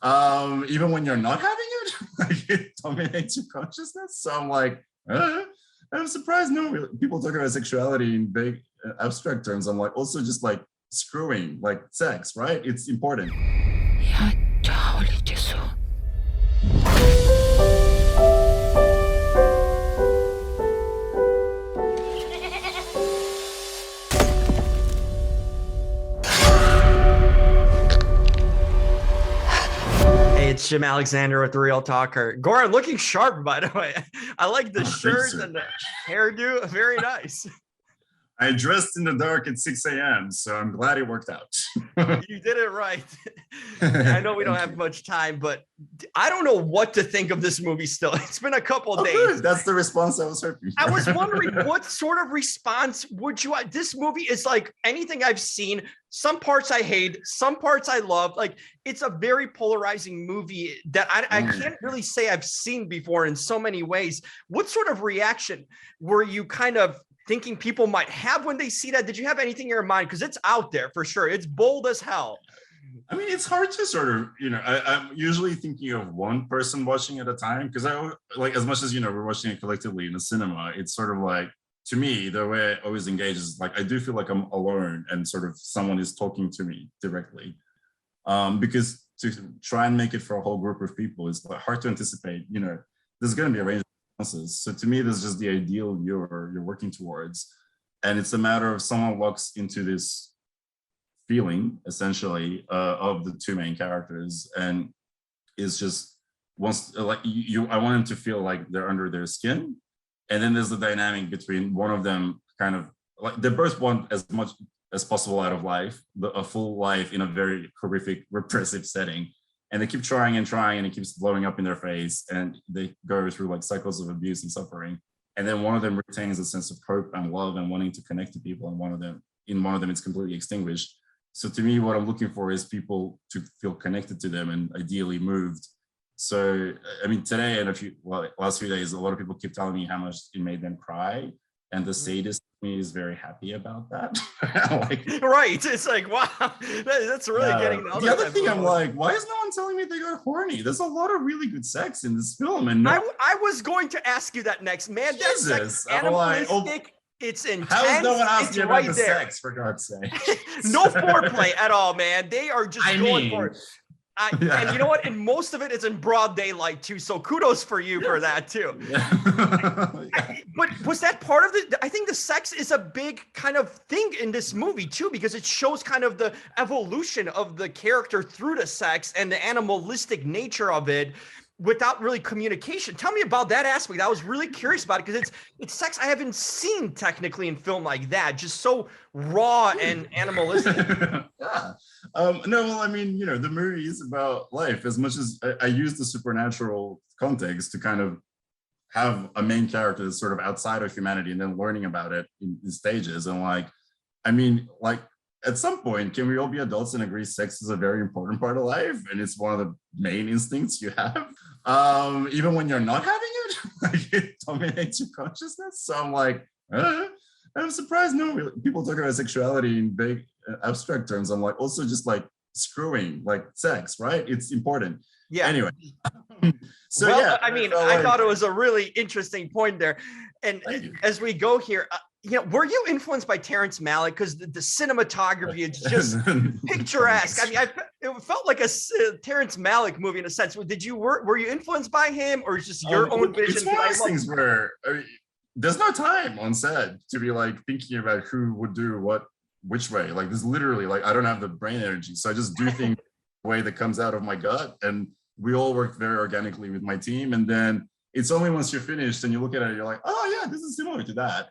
even when you're not having it, like it dominates your consciousness. So I'm like, I'm surprised no people talk about sexuality in big abstract terms. I'm like, also just like screwing, like sex, right? It's important. It's Jim Alexander with The Real Talker. Goran, looking sharp, by the way. I like the shirt and the hairdo. Very nice. I dressed in the dark at 6 a.m., so I'm glad it worked out. You did it right. I know we don't have much time, but I don't know what to think of this movie still. It's been a couple of days. Good. That's the response I was hoping for. I was wondering what sort of response would you, this movie is like anything I've seen. Some parts I hate, some parts I love. Like, it's a very polarizing movie that I can't really say I've seen before in so many ways. What sort of reaction were you kind of thinking people might have when they see that? Did you have anything in your mind? Because it's out there for sure. It's bold as hell. I mean, it's hard to sort of, I'm usually thinking of one person watching at a time, because I like, as much as, we're watching it collectively in the cinema, it's sort of like, to me, the way I always engage is like, I do feel like I'm alone and sort of someone is talking to me directly. Because to try and make it for a whole group of people is hard to anticipate, there's going to be a range of responses. So to me, there's just the ideal you're working towards. And it's a matter of someone walks into this feeling, essentially, of the two main characters, and is just wants, like, I want them to feel like they're under their skin. And then there's the dynamic between one of them kind of like, they both want as much as possible out of life, a full life in a very horrific, repressive setting. And they keep trying and trying, and it keeps blowing up in their face. And they go through like cycles of abuse and suffering. And then one of them retains a sense of hope and love and wanting to connect to people. And one of them it's completely extinguished. So to me, what I'm looking for is people to feel connected to them and ideally moved. So, I mean, today and last few days, a lot of people keep telling me how much it made them cry. And the sadist in me is very happy about that. Right. It's like, wow, that's really getting the other thing. I'm like, why is no one telling me they got horny? There's a lot of really good sex in this film. And I was going to ask you that next, man. That sex, animalistic. It's intense. How is no one asking about the sex, for God's sake? No foreplay at all, man. They are just going for it. And you know what? And most of it is in broad daylight too. So kudos for you for that too. But was that part of I think the sex is a big kind of thing in this movie too, because it shows kind of the evolution of the character through the sex and the animalistic nature of it without really communication. Tell me about that aspect. I was really curious about it, because it's sex I haven't seen technically in film like that, just so raw and animalistic. No, well, I mean, the movie is about life. As much as I use the supernatural context to kind of have a main character that's sort of outside of humanity and then learning about it in stages. And at some point, can we all be adults and agree sex is a very important part of life? And it's one of the main instincts you have. Even when you're not having it, like it dominates your consciousness. So I'm like, I'm surprised no people talk about sexuality in big abstract terms. I'm like, also just like screwing, like sex, right? It's important. Yeah. Anyway. So well, yeah, I thought it was a really interesting point there. And as we go here, were you influenced by Terrence Malick? Because the cinematography is just picturesque. I mean, it felt like a Terrence Malick movie in a sense. Were you influenced by him, or just your own vision? It's one of those things where there's no time on set to be like thinking about who would do what, which way. Like, there's literally I don't have the brain energy, so I just do things the way that comes out of my gut. And we all worked very organically with my team. And then it's only once you're finished and you look at it, you're like, oh yeah, this is similar to that.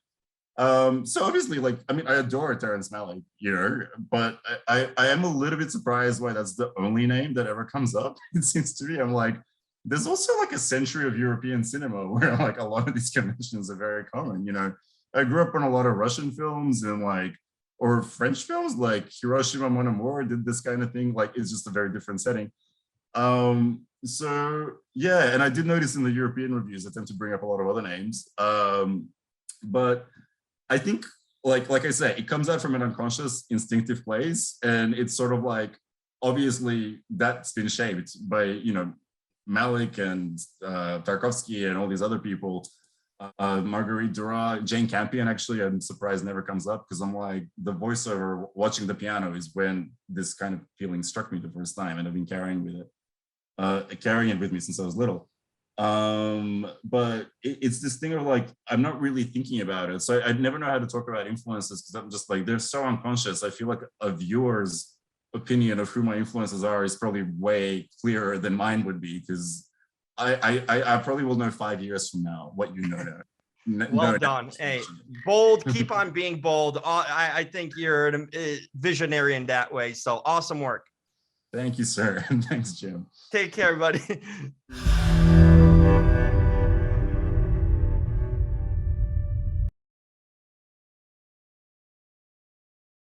So obviously, I adore Terrence Malick, but I am a little bit surprised why that's the only name that ever comes up. It seems to me, I'm like, there's also a century of European cinema where a lot of these conventions are very common. I grew up on a lot of Russian films and or French films, like Hiroshima Mon Amour did this kind of thing. It's just a very different setting. So yeah, and I did notice in the European reviews, I tend to bring up a lot of other names. But I think, like I say, it comes out from an unconscious, instinctive place, and it's sort of like obviously that's been shaped by, Malick and Tarkovsky and all these other people. Marguerite Duras, Jane Campion, actually, I'm surprised never comes up, because I'm like, the voiceover watching the piano is when this kind of feeling struck me the first time, and I've been carrying it with me since I was little. But it's this thing of like, I'm not really thinking about it. So I never know how to talk about influences, because I'm just like, they're so unconscious. I feel like a viewer's opinion of who my influences are is probably way clearer than mine would be, because I probably will know 5 years from now what you know now. Well done. Hey, bold. Keep on being bold. I think you're a visionary in that way. So awesome work. Thank you, sir. Thanks, Jim. Take care, everybody.